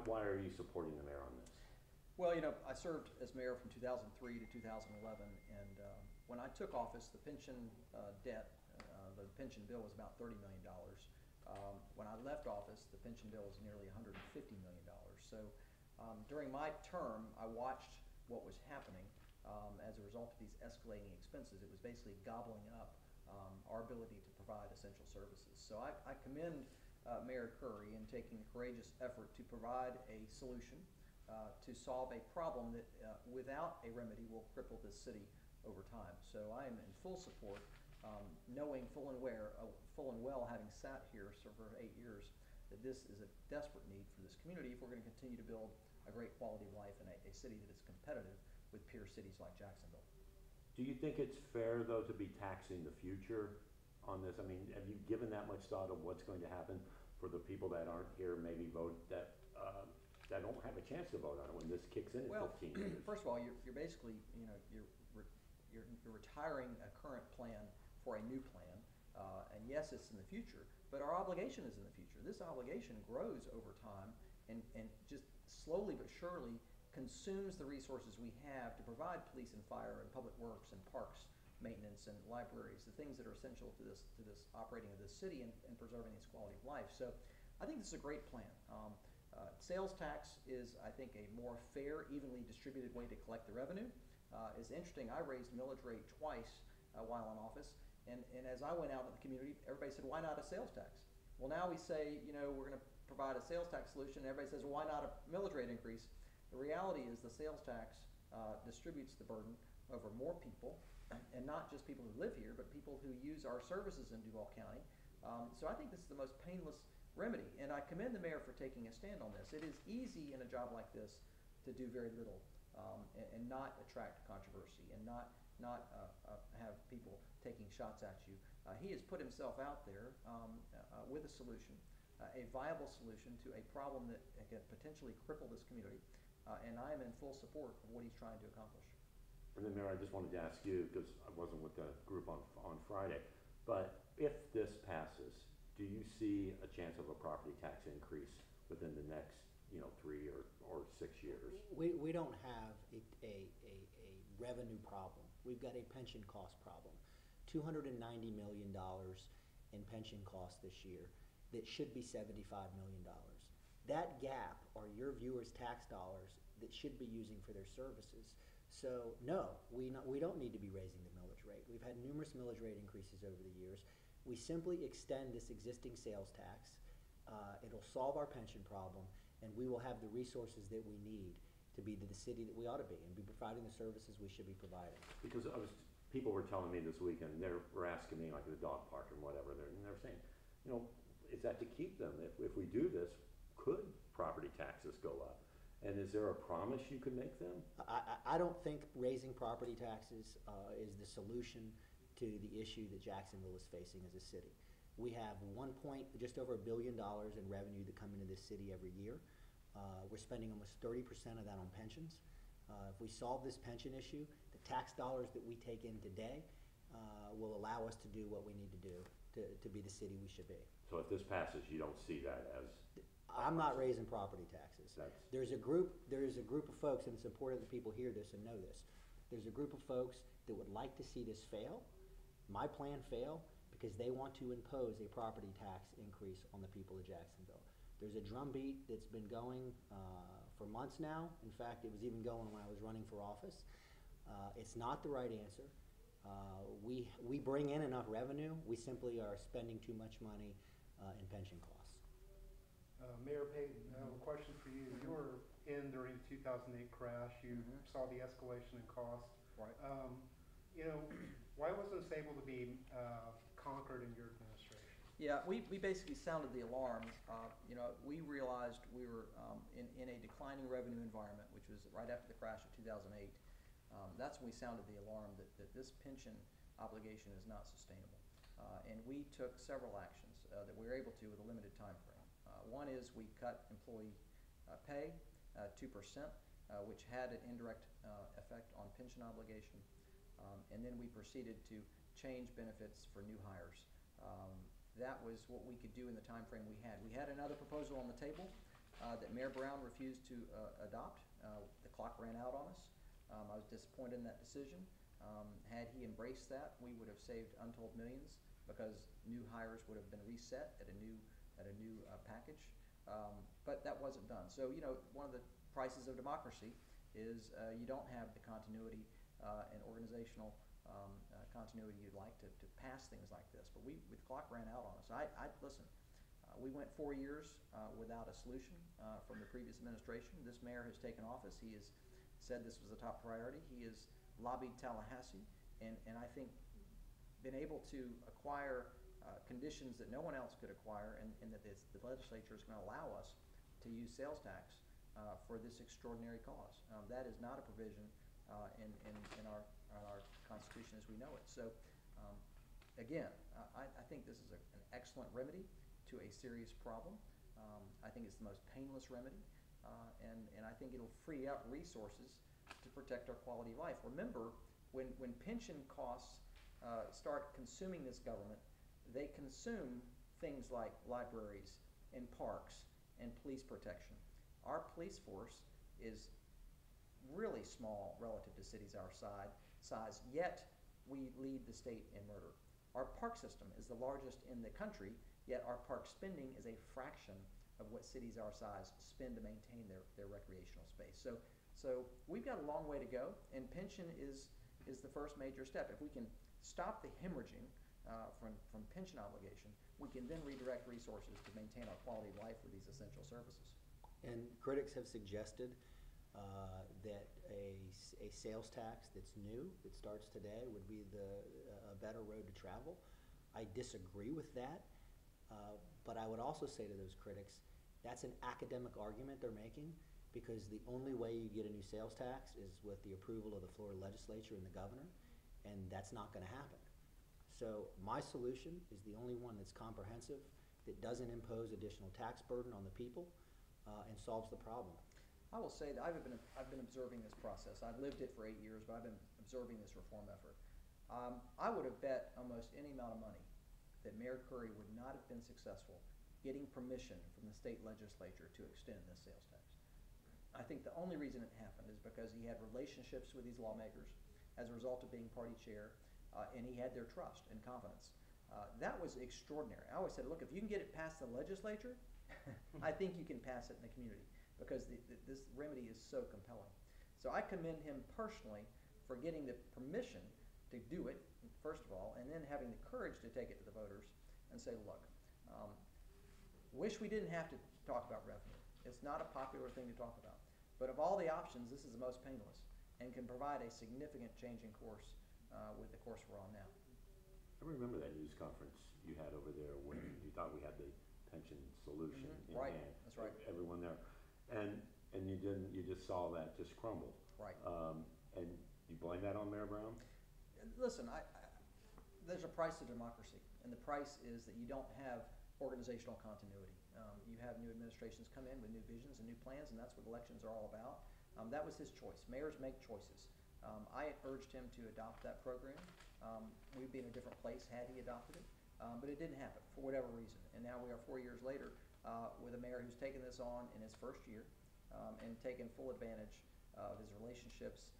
why are you supporting the mayor on this? Well, I served as mayor from 2003 to 2011, and when I took office, the pension debt, the pension bill was about $30 million. When I left office, the pension bill was nearly $150 million. So during my term, I watched what was happening as a result of these escalating expenses. It was basically gobbling up our ability to provide essential services. So I commend Mayor Curry in taking the courageous effort to provide a solution to solve a problem that without a remedy will cripple this city over time. So I am in full support, knowing full and well, having sat here for 8 years, that this is a desperate need for this community if we're going to continue to build a great quality of life in a city that is competitive with peer cities like Jacksonville. Do you think it's fair, though, to be taxing the future on this? I mean, have you given that much thought of what's going to happen for the people that aren't here, maybe vote, that don't have a chance to vote on it when this kicks in at 15 years? First of all, you're basically, you're retiring a current plan for a new plan. And yes, it's in the future, but our obligation is in the future. This obligation grows over time and just slowly but surely consumes the resources we have to provide police and fire and public works and parks maintenance and libraries, the things that are essential to this operating of this city and preserving its quality of life. So I think this is a great plan. Sales tax is, I think, a more fair, evenly distributed way to collect the revenue. It's interesting, I raised millage rate twice while in office, and as I went out to the community, everybody said, why not a sales tax? Well, now we say, we're going to provide a sales tax solution, and everybody says, well, why not a millage rate increase? The reality is the sales tax distributes the burden over more people, and not just people who live here, but people who use our services in Duval County. So I think this is the most painless remedy, and I commend the mayor for taking a stand on this. It is easy in a job like this to do very little and not attract controversy and not have people taking shots at you. He has put himself out there with a solution, a viable solution to a problem that can potentially cripple this community, and I am in full support of what he's trying to accomplish. And then, Mayor, I just wanted to ask you, because I wasn't with the group on Friday, but if this passes, do you see a chance of a property tax increase within the next 3 or 6 years? We don't have a revenue problem. We've got a pension cost problem. $290 million in pension costs this year that should be $75 million. That gap are your viewers' tax dollars that should be using for their services. So no, we don't need to be raising the millage rate. We've had numerous millage rate increases over the years. We simply extend this existing sales tax. It'll solve our pension problem, and we will have the resources that we need to be the city that we ought to be and be providing the services we should be providing. Because people were telling me this weekend, they were asking me, like at the dog park and whatever, and they were saying, is that to keep them? If we do this, could property taxes go up? And is there a promise you could make them? I don't think raising property taxes is the solution to the issue that Jacksonville is facing as a city. We have just over $1 billion in revenue that come into this city every year. We're spending almost 30% of that on pensions. If we solve this pension issue, the tax dollars that we take in today will allow us to do what we need to do to be the city we should be. So if this passes, you don't see that as... I'm not raising property taxes. There's a group of folks, and it's important that people hear this and know this. There's a group of folks that would like to see this fail, my plan fail, because they want to impose a property tax increase on the people of Jacksonville. There's a drumbeat that's been going for months now. In fact, it was even going when I was running for office. It's not the right answer. We bring in enough revenue. We simply are spending too much money in pension costs. Mayor Peyton, I have a question for you. You were in during the 2008 crash. You saw the escalation in cost. Right. Why wasn't this able to be conquered in your administration? Yeah, we basically sounded the alarm. We realized we were in a declining revenue environment, which was right after the crash of 2008. That's when we sounded the alarm that this pension obligation is not sustainable. And we took several actions that we were able to with a limited time frame. One is we cut employee pay 2%, which had an indirect effect on pension obligation. And then we proceeded to change benefits for new hires. That was what we could do in the time frame we had. We had another proposal on the table, that Mayor Brown refused to adopt. The clock ran out on us. I was disappointed in that decision. Had he embraced that, we would have saved untold millions because new hires would have been reset at a new package. But that wasn't done. So, you know, one of the prices of democracy is you don't have the continuity and organizational continuity you'd like to pass things like this. But the clock ran out on us. Listen, we went 4 years without a solution from the previous administration. This mayor has taken office. He has said this was a top priority. He has lobbied Tallahassee and I think been able to acquire conditions that no one else could acquire, and that the legislature is going to allow us to use sales tax for this extraordinary cause. That is not a provision in our Constitution as we know it. So, again, I think this is an excellent remedy to a serious problem. I think it's the most painless remedy, and I think it'll free up resources to protect our quality of life. Remember, when pension costs start consuming this government, they consume things like libraries and parks and police protection. Our police force is really small relative to cities our size, yet we lead the state in murder. Our park system is the largest in the country, yet our park spending is a fraction of what cities our size spend to maintain their recreational space. So we've got a long way to go, and pension is the first major step. If we can stop the hemorrhaging from pension obligation, we can then redirect resources to maintain our quality of life for these essential services. And critics have suggested that a sales tax that's new, that starts today, would be a better road to travel. I disagree with that, but I would also say to those critics, that's an academic argument they're making, because the only way you get a new sales tax is with the approval of the Florida legislature and the governor, and that's not going to happen. So my solution is the only one that's comprehensive, that doesn't impose additional tax burden on the people, and solves the problem. I will say that I've been observing this process. I've lived it for 8 years, but I've been observing this reform effort. I would have bet almost any amount of money that Mayor Curry would not have been successful getting permission from the state legislature to extend this sales tax. I think the only reason it happened is because he had relationships with these lawmakers as a result of being party chair, and he had their trust and confidence. That was extraordinary. I always said, look, if you can get it past the legislature, I think you can pass it in the community, because this remedy is so compelling. So I commend him personally for getting the permission to do it, first of all, and then having the courage to take it to the voters and say, look, wish we didn't have to talk about revenue. It's not a popular thing to talk about. But of all the options, this is the most painless and can provide a significant change in course with the course we're on now. I remember that news conference you had over there when you thought we had the pension solution in Right, hand. that's right. Everyone there. And you didn't, you just saw that just crumble. Right. And you blame that on Mayor Brown? Listen, there's a price to democracy, and the price is that you don't have organizational continuity. You have new administrations come in with new visions and new plans, and that's what elections are all about. That was his choice. Mayors make choices. I urged him to adopt that program. We'd be in a different place had he adopted it, but it didn't happen for whatever reason. And now we are 4 years later with a mayor who's taken this on in his first year and taken full advantage of his relationships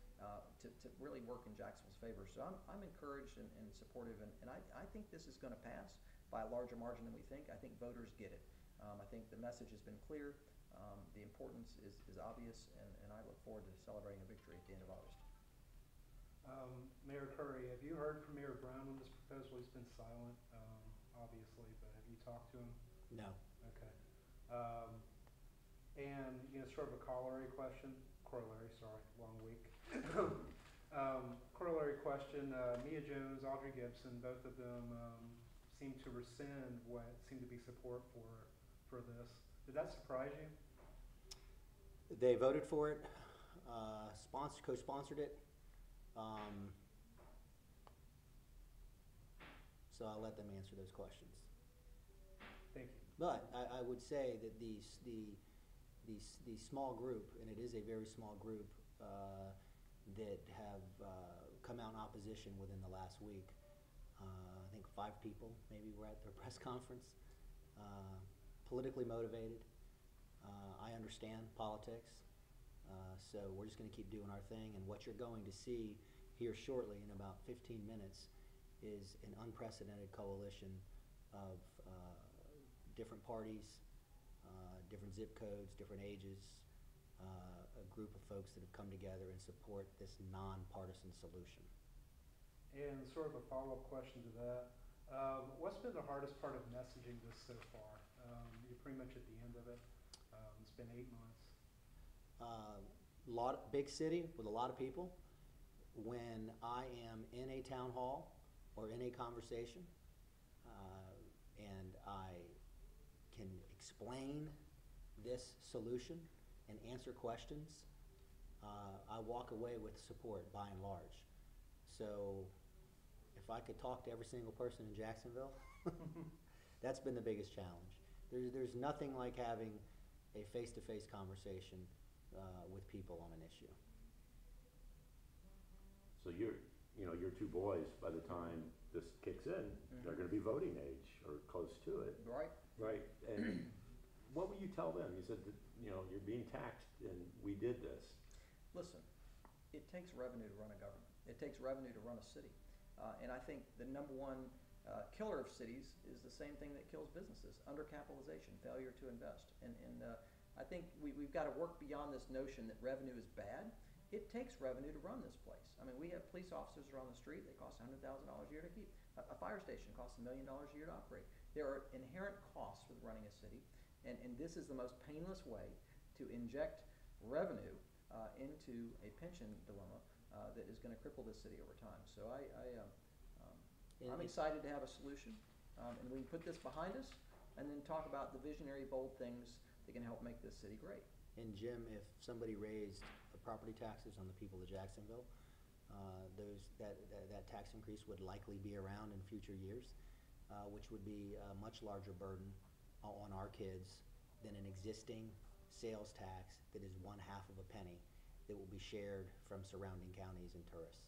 to really work in Jacksonville's favor. So I'm encouraged and supportive, and I think this is going to pass by a larger margin than we think. I think voters get it. I think the message has been clear. The importance is obvious, and I look forward to celebrating a victory at the end of August. Mayor Curry, have you heard from Mayor Brown on this proposal? He's been silent, obviously, but have you talked to him? No. Okay. And, you know, sort of a corollary, sorry, long week. Corollary question, Mia Jones, Audrey Gibson, both of them seem to rescind what seemed to be support for this. Did that surprise you? They voted for it, co-sponsored it. So I'll let them answer those questions. Thank you. But I would say that the small group, and it is a very small group, that have come out in opposition within the last week. I think 5 people maybe were at their press conference, politically motivated. I understand politics, so we're just going to keep doing our thing. And what you're going to see here shortly, in about 15 minutes, is an unprecedented coalition of different parties, different zip codes, different ages, a group of folks that have come together and support this nonpartisan solution. And sort of a follow-up question to that, what's been the hardest part of messaging this so far? You're pretty much at the end of it. It's been 8 months. Big city with a lot of people. When I am in a town hall or in a conversation, and I can explain this solution and answer questions, I walk away with support by and large. So if I could talk to every single person in Jacksonville, that's been the biggest challenge. There's nothing like having a face-to-face conversation with people on an issue. So your two boys, by the time this kicks in, they're gonna be voting age or close to it. Right. Right, and what will you tell them? You said that, you're being taxed and we did this. Listen, it takes revenue to run a government. It takes revenue to run a city. And I think the number one killer of cities is the same thing that kills businesses: undercapitalization, failure to invest. And I think we've got to work beyond this notion that revenue is bad. It takes revenue to run this place. I mean, we have police officers that are on the street. They cost $100,000 a year to keep. A fire station costs $1 million a year to operate. There are inherent costs with running a city, and this is the most painless way to inject revenue into a pension dilemma that is going to cripple this city over time. So I'm excited to have a solution, and we can put this behind us and then talk about the visionary, bold things that can help make this city great. And Jim, if somebody raised the property taxes on the people of Jacksonville, that tax increase would likely be around in future years, which would be a much larger burden on our kids than an existing sales tax that is 1/2 of a penny that will be shared from surrounding counties and tourists.